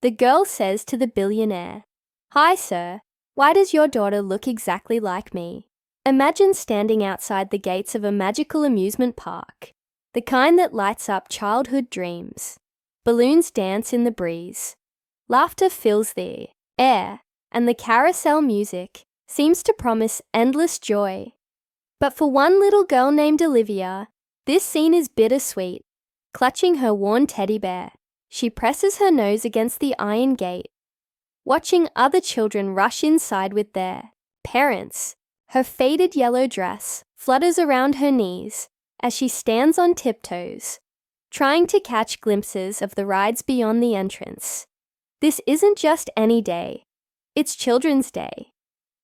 The girl says to the billionaire, "Hi, sir. Why does your daughter look exactly like me?" Imagine standing outside the gates of a magical amusement park, the kind that lights up childhood dreams. Balloons dance in the breeze. Laughter fills the air, and the carousel music seems to promise endless joy. But for one little girl named Olivia, this scene is bittersweet. Clutching her worn teddy bear, she presses her nose against the iron gate, watching other children rush inside with their parents. Her faded yellow dress flutters around her knees as she stands on tiptoes, trying to catch glimpses of the rides beyond the entrance. This isn't just any day, it's Children's Day.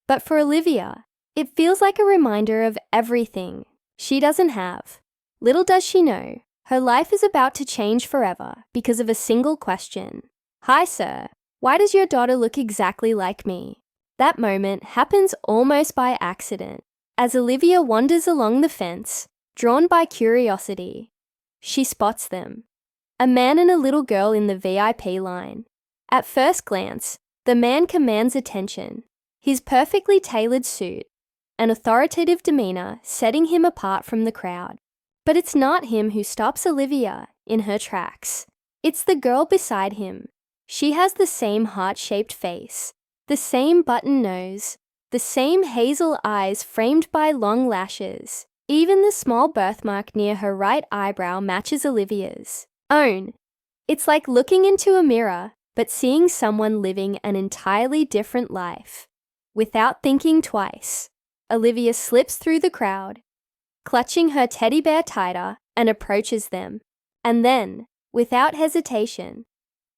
But for Olivia, it feels like a reminder of everything she doesn't have. Little does she know, her life is about to change forever because of a single question. "Hi, sir. Why does your daughter look exactly like me?" That moment happens almost by accident. As Olivia wanders along the fence, drawn by curiosity, she spots them. A man and a little girl in the VIP line. At first glance, the man commands attention. His perfectly tailored suit, an authoritative demeanor setting him apart from the crowd. But it's not him who stops Olivia in her tracks. It's the girl beside him. She has the same heart-shaped face, the same button nose, the same hazel eyes framed by long lashes. Even the small birthmark near her right eyebrow matches Olivia's own. It's like looking into a mirror, but seeing someone living an entirely different life. Without thinking twice, Olivia slips through the crowd, clutching her teddy bear tighter, and approaches them. And then, without hesitation,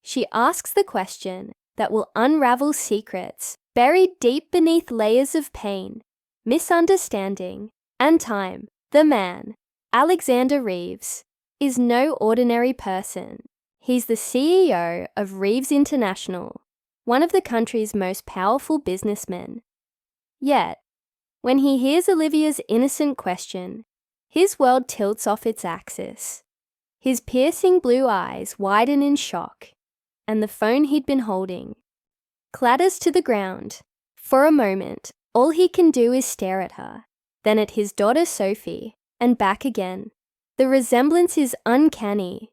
she asks the question that will unravel secrets buried deep beneath layers of pain, misunderstanding, and time. The man, Alexander Reeves, is no ordinary person. He's the CEO of Reeves International, one of the country's most powerful businessmen. Yet, when he hears Olivia's innocent question, his world tilts off its axis. His piercing blue eyes widen in shock, and the phone he'd been holding clatters to the ground. For a moment, all he can do is stare at her, then at his daughter Sophie, and back again. The resemblance is uncanny,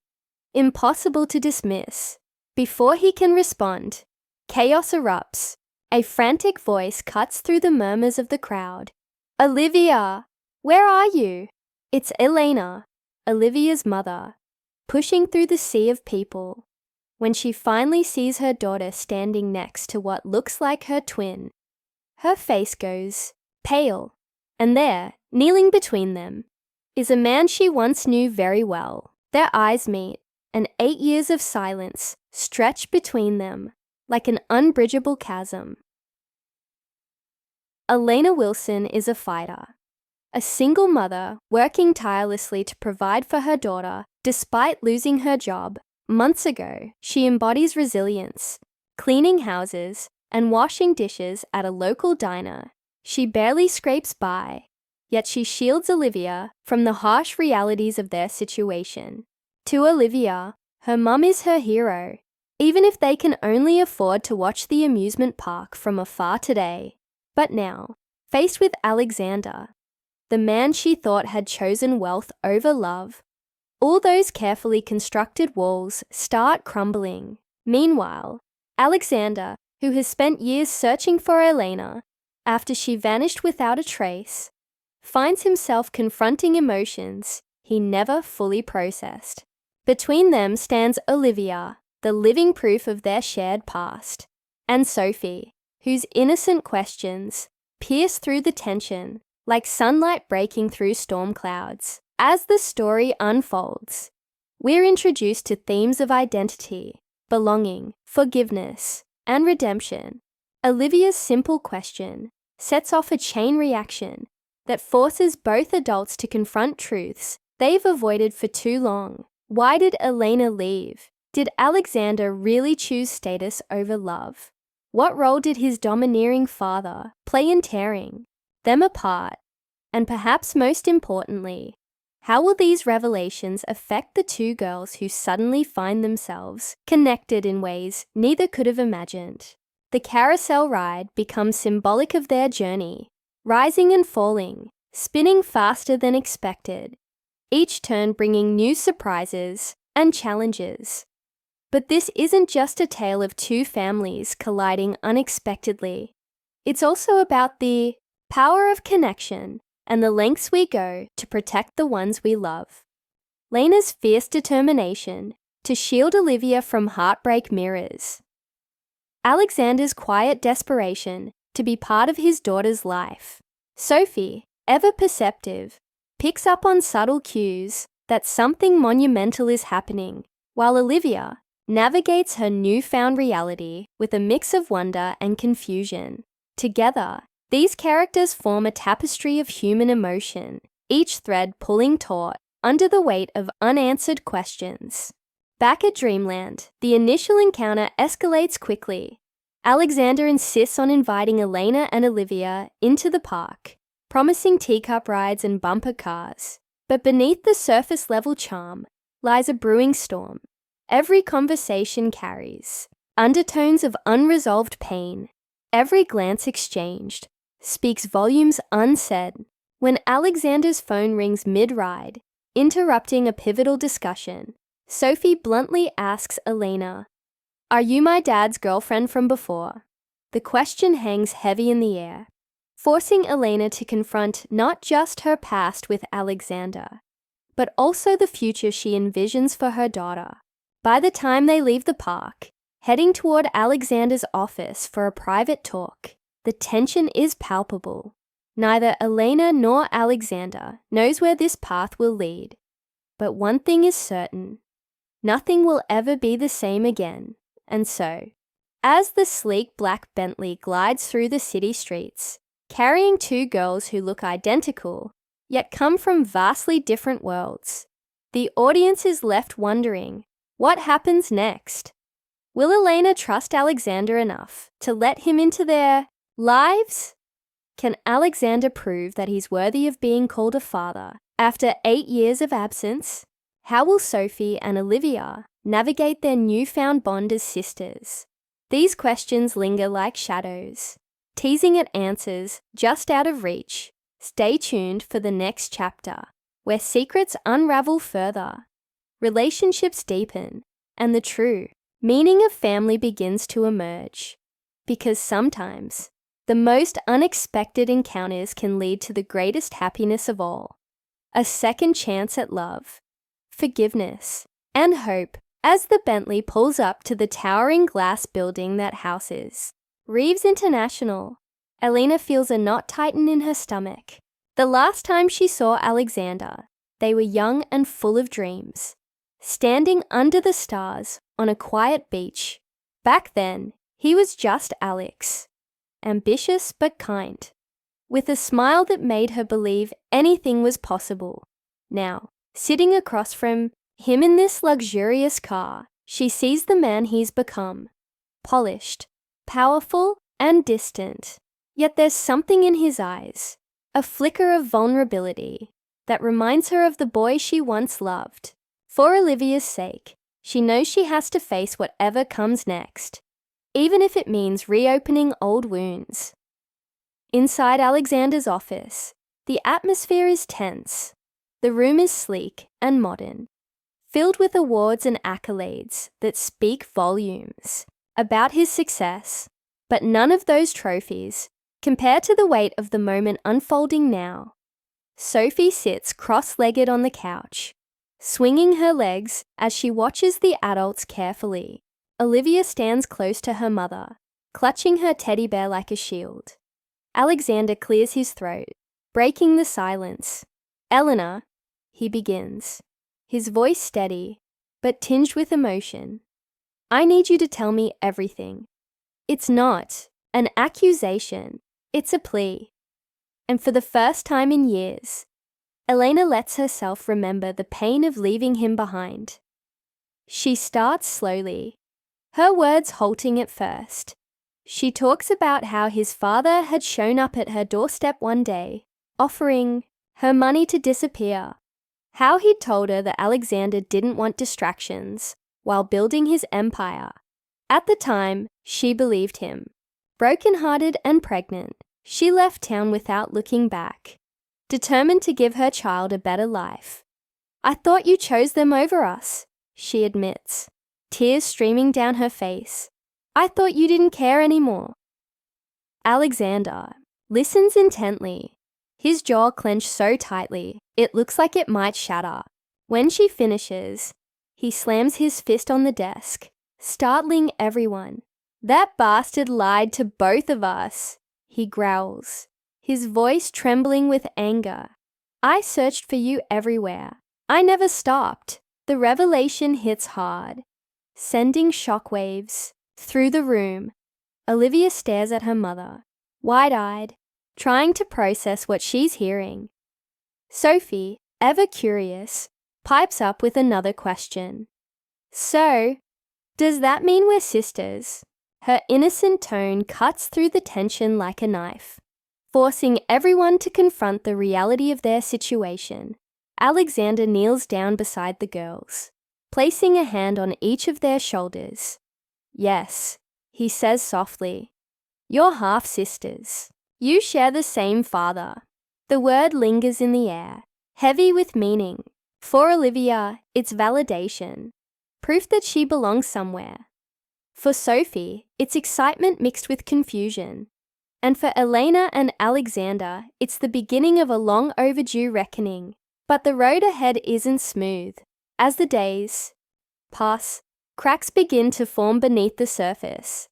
impossible to dismiss. Before he can respond, chaos erupts. A frantic voice cuts through the murmurs of the crowd. "Olivia, where are you?" It's Elena, Olivia's mother, pushing through the sea of people. When she finally sees her daughter standing next to what looks like her twin, her face goes pale. And there, kneeling between them, is a man she once knew very well. Their eyes meet, and 8 years of silence stretch between them like an unbridgeable chasm. Elena Wilson is a fighter, a single mother working tirelessly to provide for her daughter despite losing her job. Months ago, she embodies resilience, cleaning houses and washing dishes at a local diner. She barely scrapes by, yet she shields Olivia from the harsh realities of their situation. To Olivia, her mum is her hero, even if they can only afford to watch the amusement park from afar today. But now, faced with Alexander, the man she thought had chosen wealth over love, all those carefully constructed walls start crumbling. Meanwhile, Alexander, who has spent years searching for Elena after she vanished without a trace, finds himself confronting emotions he never fully processed. Between them stands Olivia, the living proof of their shared past, and Sophie, whose innocent questions pierce through the tension like sunlight breaking through storm clouds. As the story unfolds, we're introduced to themes of identity, belonging, forgiveness, and redemption. Olivia's simple question sets off a chain reaction that forces both adults to confront truths they've avoided for too long. Why did Elena leave? Did Alexander really choose status over love? What role did his domineering father play in tearing them apart? And perhaps most importantly, How will these revelations affect the two girls who suddenly find themselves connected in ways neither could have imagined? The carousel ride becomes symbolic of their journey, rising and falling, spinning faster than expected, each turn bringing new surprises and challenges. But this isn't just a tale of two families colliding unexpectedly. It's also about the power of connection and the lengths we go to protect the ones we love. Lena's fierce determination to shield Olivia from heartbreak mirrors Alexander's quiet desperation to be part of his daughter's life. Sophie, ever perceptive, picks up on subtle cues that something monumental is happening, while Olivia navigates her newfound reality with a mix of wonder and confusion. Together, these characters form a tapestry of human emotion, each thread pulling taut under the weight of unanswered questions. Back at Dreamland, the initial encounter escalates quickly. Alexander insists on inviting Elena and Olivia into the park, promising teacup rides and bumper cars. But beneath the surface-level charm lies a brewing storm. Every conversation carries undertones of unresolved pain. Every glance exchanged speaks volumes unsaid. When Alexander's phone rings mid-ride, interrupting a pivotal discussion, Sophie bluntly asks Elena, "Are you my dad's girlfriend from before?" The question hangs heavy in the air, forcing Elena to confront not just her past with Alexander, but also the future she envisions for her daughter. By the time they leave the park, heading toward Alexander's office for a private talk, the tension is palpable. Neither Elena nor Alexander knows where this path will lead. But one thing is certain: nothing will ever be the same again. And so, as the sleek black Bentley glides through the city streets, carrying two girls who look identical, yet come from vastly different worlds, the audience is left wondering, what happens next? Will Elena trust Alexander enough to let him into their lives? Can Alexander prove that he's worthy of being called a father after 8 years of absence? How will Sophie and Olivia navigate their newfound bond as sisters? These questions linger like shadows, teasing at answers just out of reach. Stay tuned for the next chapter, where secrets unravel further, relationships deepen, and the true meaning of family begins to emerge. Because sometimes, the most unexpected encounters can lead to the greatest happiness of all: a second chance at love, forgiveness, and hope. As the Bentley pulls up to the towering glass building that houses Reeves International, Elena feels a knot tighten in her stomach. The last time she saw Alexander, they were young and full of dreams, standing under the stars on a quiet beach. Back then, he was just Alex, ambitious but kind, with a smile that made her believe anything was possible. Now, sitting across from him in this luxurious car, she sees the man he's become, polished, powerful, and distant. Yet there's something in his eyes, a flicker of vulnerability, that reminds her of the boy she once loved. For Olivia's sake, she knows she has to face whatever comes next, even if it means reopening old wounds. Inside Alexander's office, the atmosphere is tense. The room is sleek and modern, filled with awards and accolades that speak volumes about his success, but none of those trophies compare to the weight of the moment unfolding now. Sophie sits cross-legged on the couch, swinging her legs as she watches the adults carefully. Olivia stands close to her mother, clutching her teddy bear like a shield. Alexander clears his throat, breaking the silence. "Eleanor," he begins, his voice steady, but tinged with emotion. "I need you to tell me everything. It's not an accusation, it's a plea." And for the first time in years, Elena lets herself remember the pain of leaving him behind. She starts slowly, her words halting at first. She talks about how his father had shown up at her doorstep one day, offering her money to disappear, How he'd told her that Alexander didn't want distractions while building his empire. At the time, she believed him. Broken-hearted and pregnant, she left town without looking back, determined to give her child a better life. "I thought you chose them over us," she admits, tears streaming down her face. "I thought you didn't care anymore." Alexander listens intently, his jaw clenched so tightly it looks like it might shatter. When she finishes, he slams his fist on the desk, startling everyone. "That bastard lied to both of us," he growls, his voice trembling with anger. "I searched for you everywhere. I never stopped." The revelation hits hard, sending shockwaves through the room. Olivia stares at her mother, wide-eyed, trying to process what she's hearing. Sophie, ever curious, pipes up with another question. "So, does that mean we're sisters?" Her innocent tone cuts through the tension like a knife, forcing everyone to confront the reality of their situation. Alexander kneels down beside the girls, placing a hand on each of their shoulders. "Yes," he says softly, "you're half-sisters. You share the same father." The word lingers in the air, heavy with meaning. For Olivia, it's validation, proof that she belongs somewhere. For Sophie, it's excitement mixed with confusion. And for Elena and Alexander, it's the beginning of a long overdue reckoning. But the road ahead isn't smooth. As the days pass, cracks begin to form beneath the surface.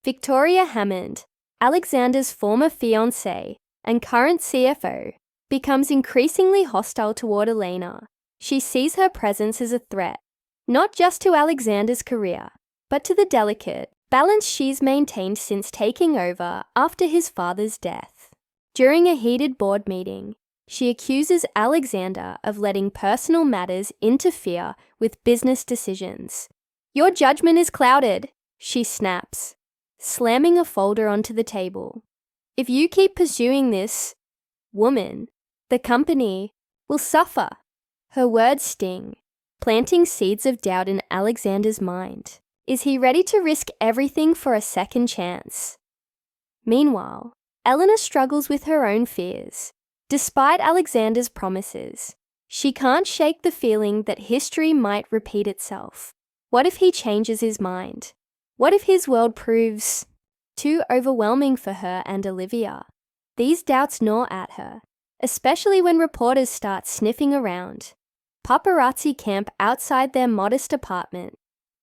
Victoria Hammond, Alexander's former fiancée and current CFO, becomes increasingly hostile toward Elena. She sees her presence as a threat, not just to Alexander's career, but to the delicate balance she's maintained since taking over after his father's death. During a heated board meeting, she accuses Alexander of letting personal matters interfere with business decisions. "Your judgment is clouded," she snaps, slamming a folder onto the table. "If you keep pursuing this, woman, the company will suffer." Her words sting, planting seeds of doubt in Alexander's mind. Is he ready to risk everything for a second chance? Meanwhile, Eleanor struggles with her own fears. Despite Alexander's promises, she can't shake the feeling that history might repeat itself. What if he changes his mind? What if his world proves too overwhelming for her and Olivia? These doubts gnaw at her, especially when reporters start sniffing around. Paparazzi camp outside their modest apartment,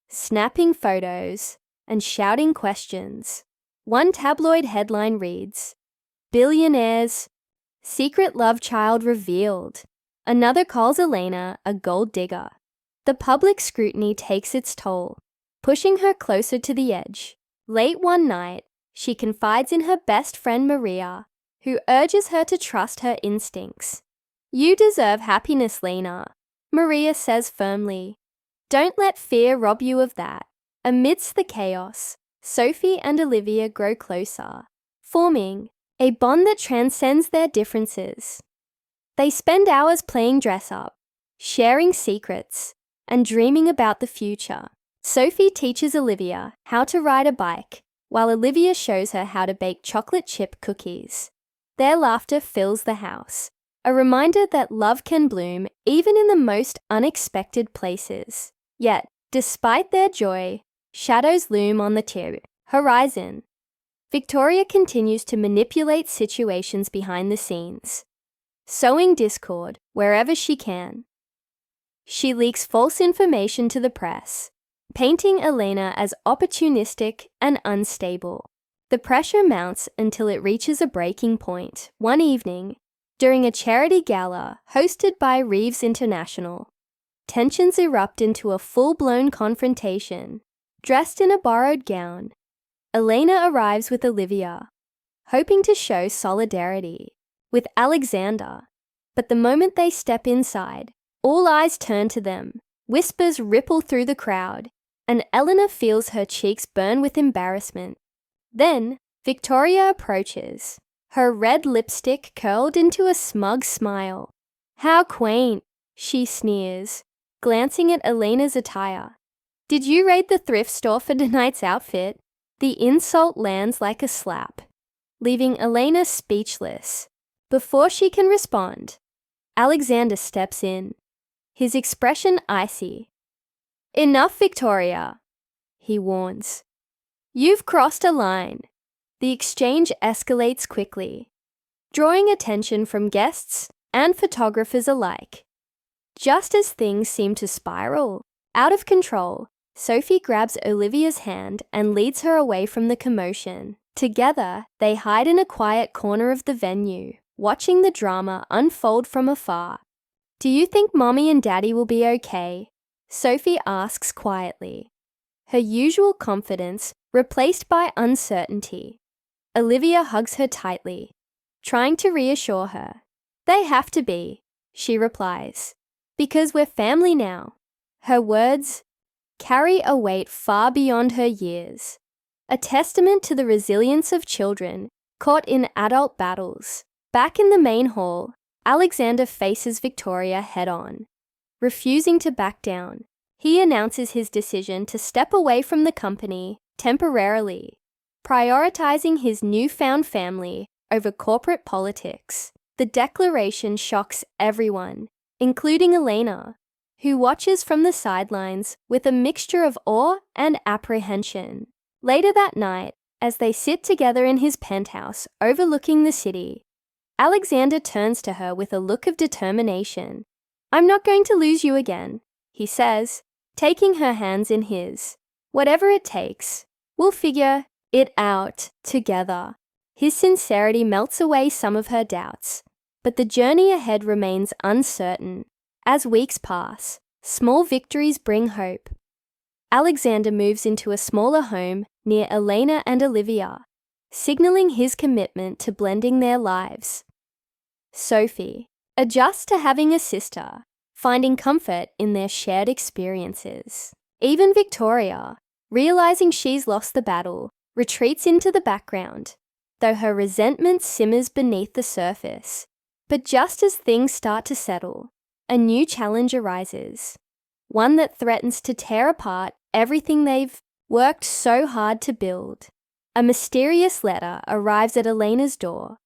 snapping photos and shouting questions. One tabloid headline reads, "Billionaire's secret love child revealed." Another calls Elena a gold digger. The public scrutiny takes its toll, pushing her closer to the edge. Late one night, she confides in her best friend Maria, who urges her to trust her instincts. "You deserve happiness, Lena," Maria says firmly. "Don't let fear rob you of that." Amidst the chaos, Sophie and Olivia grow closer, forming a bond that transcends their differences. They spend hours playing dress-up, sharing secrets, and dreaming about the future. Sophie teaches Olivia how to ride a bike, while Olivia shows her how to bake chocolate chip cookies. Their laughter fills the house, a reminder that love can bloom even in the most unexpected places. Yet, despite their joy, shadows loom on the horizon. Victoria continues to manipulate situations behind the scenes, sowing discord wherever she can. She leaks false information to the press, painting Elena as opportunistic and unstable. The pressure mounts until it reaches a breaking point. One evening, during a charity gala hosted by Reeves International, tensions erupt into a full-blown confrontation. Dressed in a borrowed gown, Elena arrives with Olivia, hoping to show solidarity with Alexander. But the moment they step inside, all eyes turn to them, whispers ripple through the crowd, and Eleanor feels her cheeks burn with embarrassment. Then, Victoria approaches, her red lipstick curled into a smug smile. "How quaint," she sneers, glancing at Elena's attire. Did you raid the thrift store for tonight's outfit? The insult lands like a slap, leaving Elena speechless. Before she can respond, Alexander steps in, his expression icy. Enough, Victoria, he warns. You've crossed a line. The exchange escalates quickly, drawing attention from guests and photographers alike. Just as things seem to spiral out of control, Sophie grabs Olivia's hand and leads her away from the commotion. Together, they hide in a quiet corner of the venue, watching the drama unfold from afar. Do you think Mommy and Daddy will be okay? Sophie asks quietly, her usual confidence replaced by uncertainty. Olivia hugs her tightly, trying to reassure her. They have to be, she replies, because we're family now. Her words carry a weight far beyond her years, a testament to the resilience of children caught in adult battles. Back in the main hall, Alexander faces Victoria head-on. Refusing to back down, he announces his decision to step away from the company temporarily, prioritizing his newfound family over corporate politics. The declaration shocks everyone, including Elena, who watches from the sidelines with a mixture of awe and apprehension. Later that night, as they sit together in his penthouse overlooking the city, Alexander turns to her with a look of determination. I'm not going to lose you again, he says, taking her hands in his. Whatever it takes, we'll figure it out together. His sincerity melts away some of her doubts, but the journey ahead remains uncertain. As weeks pass, small victories bring hope. Alexander moves into a smaller home near Elena and Olivia, signaling his commitment to blending their lives. Sophie adjusts to having a sister, finding comfort in their shared experiences. Even Victoria, realizing she's lost the battle, retreats into the background, though her resentment simmers beneath the surface. But just as things start to settle, a new challenge arises, one that threatens to tear apart everything they've worked so hard to build. A mysterious letter arrives at Elena's door,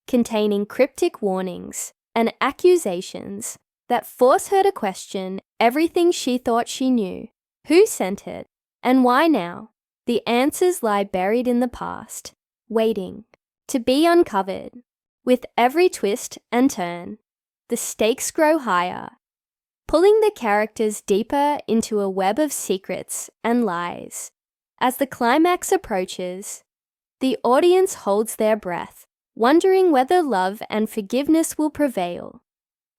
containing cryptic warnings and accusations that force her to question everything she thought she knew. Who sent it, and why now? The answers lie buried in the past, waiting to be uncovered. With every twist and turn, the stakes grow higher, pulling the characters deeper into a web of secrets and lies. As the climax approaches, the audience holds their breath, wondering whether love and forgiveness will prevail,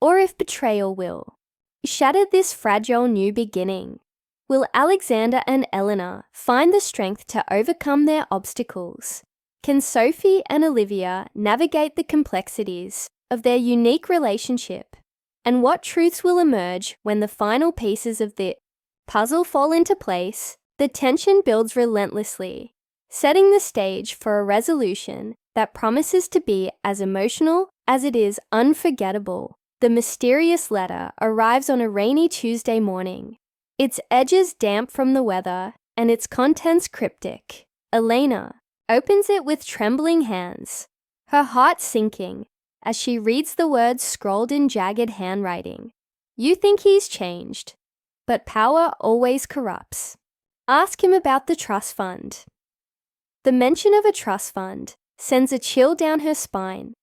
or if betrayal will shatter this fragile new beginning. Will Alexander and Eleanor find the strength to overcome their obstacles? Can Sophie and Olivia navigate the complexities of their unique relationship? And what truths will emerge when the final pieces of the puzzle fall into place? The tension builds relentlessly, setting the stage for a resolution that promises to be as emotional as it is unforgettable. The mysterious letter arrives on a rainy Tuesday morning, its edges damp from the weather and its contents cryptic. Elena opens it with trembling hands, her heart sinking as she reads the words scrawled in jagged handwriting. You think he's changed, but power always corrupts. Ask him about the trust fund. The mention of a trust fund sends a chill down her spine.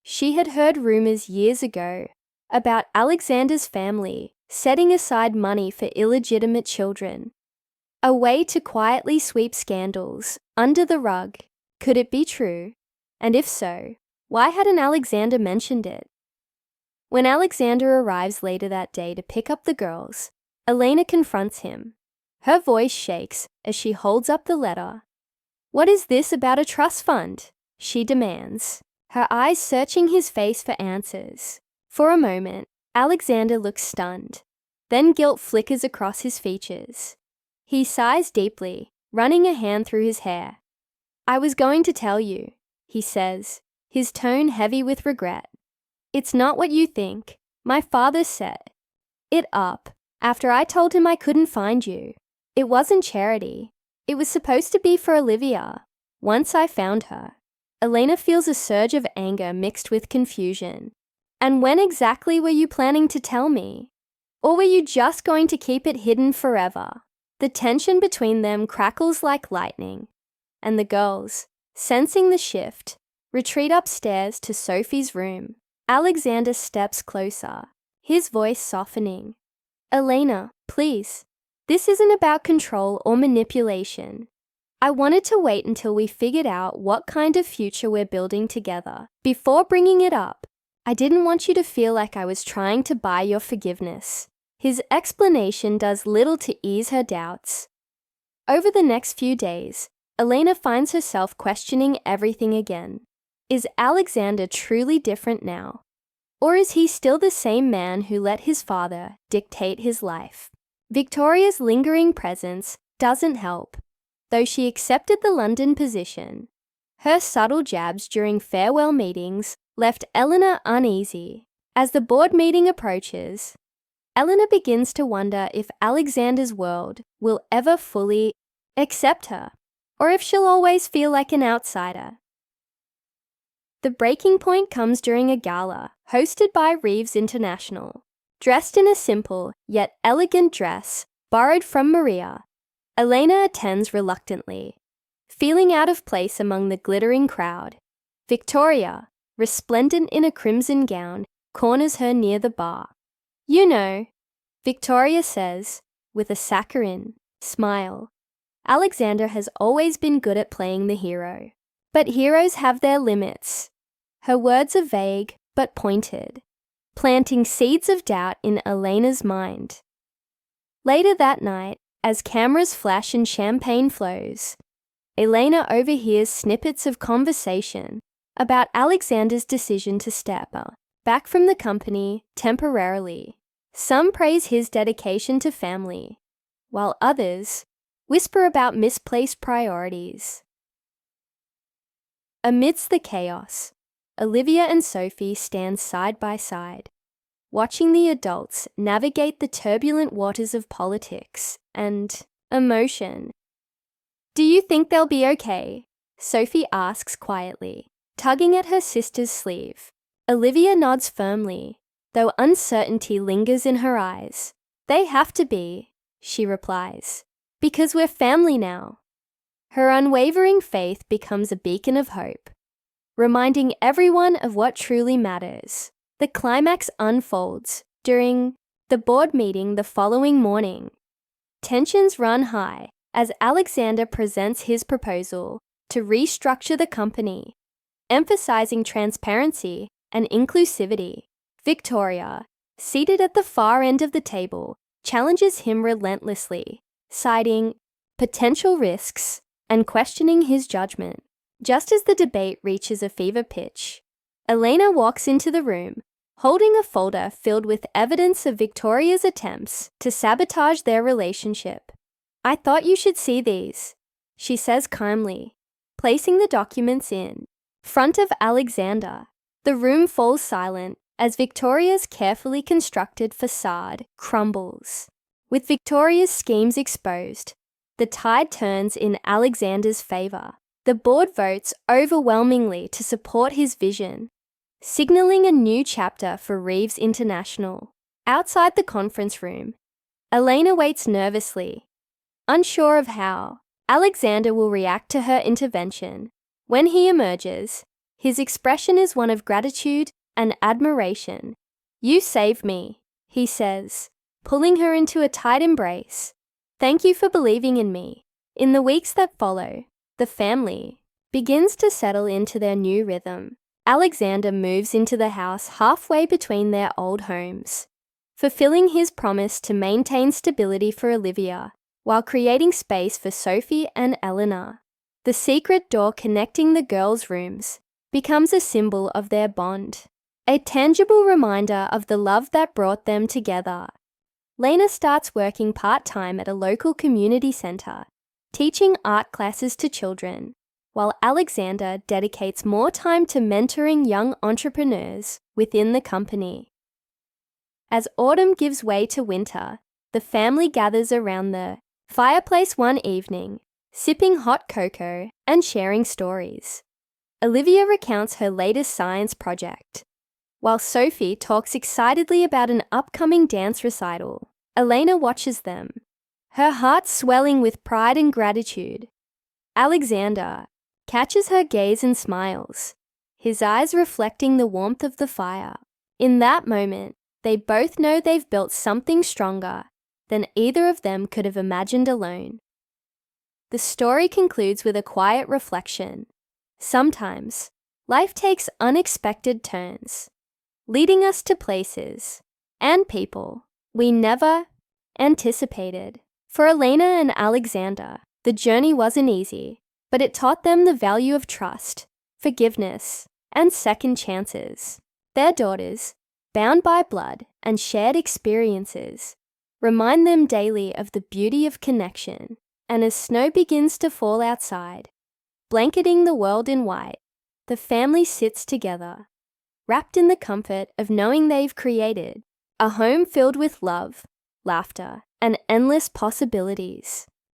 She had heard rumors years ago about Alexander's family setting aside money for illegitimate children, a way to quietly sweep scandals under the rug. Could it be true? And if so, why hadn't Alexander mentioned it? When Alexander arrives later that day to pick up the girls, Elena confronts him. Her voice shakes as she holds up the letter. What is this about a trust fund? She demands, her eyes searching his face for answers. For a moment, Alexander looks stunned. Then guilt flickers across his features. He sighs deeply, running a hand through his hair. I was going to tell you, he says, his tone heavy with regret. It's not what you think. My father said it up after I told him I couldn't find you. It wasn't charity. It was supposed to be for Olivia. Once I found her. Elena feels a surge of anger mixed with confusion. And when exactly were you planning to tell me? Or were you just going to keep it hidden forever? The tension between them crackles like lightning. And the girls, sensing the shift, retreat upstairs to Sophie's room. Alexander steps closer, his voice softening. Elena, please. This isn't about control or manipulation. I wanted to wait until we figured out what kind of future we're building together before bringing it up. I didn't want you to feel like I was trying to buy your forgiveness. His explanation does little to ease her doubts. Over the next few days, Elena finds herself questioning everything again. Is Alexander truly different now? Or is he still the same man who let his father dictate his life? Victoria's lingering presence doesn't help. Though she accepted the London position, her subtle jabs during farewell meetings left Eleanor uneasy. As the board meeting approaches, Eleanor begins to wonder if Alexander's world will ever fully accept her, or if she'll always feel like an outsider. The breaking point comes during a gala hosted by Reeves International. Dressed in a simple yet elegant dress borrowed from Maria, Elena attends reluctantly, feeling out of place among the glittering crowd. Victoria, resplendent in a crimson gown, corners her near the bar. You know, Victoria says, with a saccharine smile. Alexander has always been good at playing the hero. But heroes have their limits. Her words are vague but pointed, planting seeds of doubt in Elena's mind. Later that night, as cameras flash and champagne flows, Elena overhears snippets of conversation about Alexander's decision to step back from the company temporarily. Some praise his dedication to family, while others whisper about misplaced priorities. Amidst the chaos, Olivia and Sophie stand side by side, watching the adults navigate the turbulent waters of politics and emotion. Do you think they'll be okay? Sophie asks quietly, tugging at her sister's sleeve. Olivia nods firmly, though uncertainty lingers in her eyes. They have to be, she replies, because we're family now. Her unwavering faith becomes a beacon of hope, reminding everyone of what truly matters. The climax unfolds during the board meeting the following morning. Tensions run high as Alexander presents his proposal to restructure the company, emphasizing transparency and inclusivity. Victoria, seated at the far end of the table, challenges him relentlessly, citing potential risks and questioning his judgment. Just as the debate reaches a fever pitch, Elena walks into the room, holding a folder filled with evidence of Victoria's attempts to sabotage their relationship. I thought you should see these, she says calmly, placing the documents in front of Alexander. The room falls silent as Victoria's carefully constructed facade crumbles. With Victoria's schemes exposed, the tide turns in Alexander's favor. The board votes overwhelmingly to support his vision, signaling a new chapter for Reeves International. Outside the conference room, Elena waits nervously, unsure of how Alexander will react to her intervention. When he emerges, his expression is one of gratitude and admiration. You saved me, he says, pulling her into a tight embrace. Thank you for believing in me. In the weeks that follow, the family begins to settle into their new rhythm. Alexander moves into the house halfway between their old homes, fulfilling his promise to maintain stability for Olivia while creating space for Sophie and Eleanor. The secret door connecting the girls' rooms becomes a symbol of their bond, a tangible reminder of the love that brought them together. Lena starts working part-time at a local community centre, teaching art classes to children, while Alexander dedicates more time to mentoring young entrepreneurs within the company. As autumn gives way to winter, the family gathers around the fireplace one evening, sipping hot cocoa and sharing stories. Olivia recounts her latest science project, while Sophie talks excitedly about an upcoming dance recital. Elena watches them, her heart swelling with pride and gratitude. Alexander catches her gaze and smiles, his eyes reflecting the warmth of the fire. In that moment, they both know they've built something stronger than either of them could have imagined alone. The story concludes with a quiet reflection. Sometimes, life takes unexpected turns, leading us to places and people we never anticipated. For Elena and Alexander, the journey wasn't easy, but it taught them the value of trust, forgiveness, and second chances. Their daughters, bound by blood and shared experiences, remind them daily of the beauty of connection. And as snow begins to fall outside, blanketing the world in white, the family sits together, wrapped in the comfort of knowing they've created a home filled with love, laughter, and endless possibilities.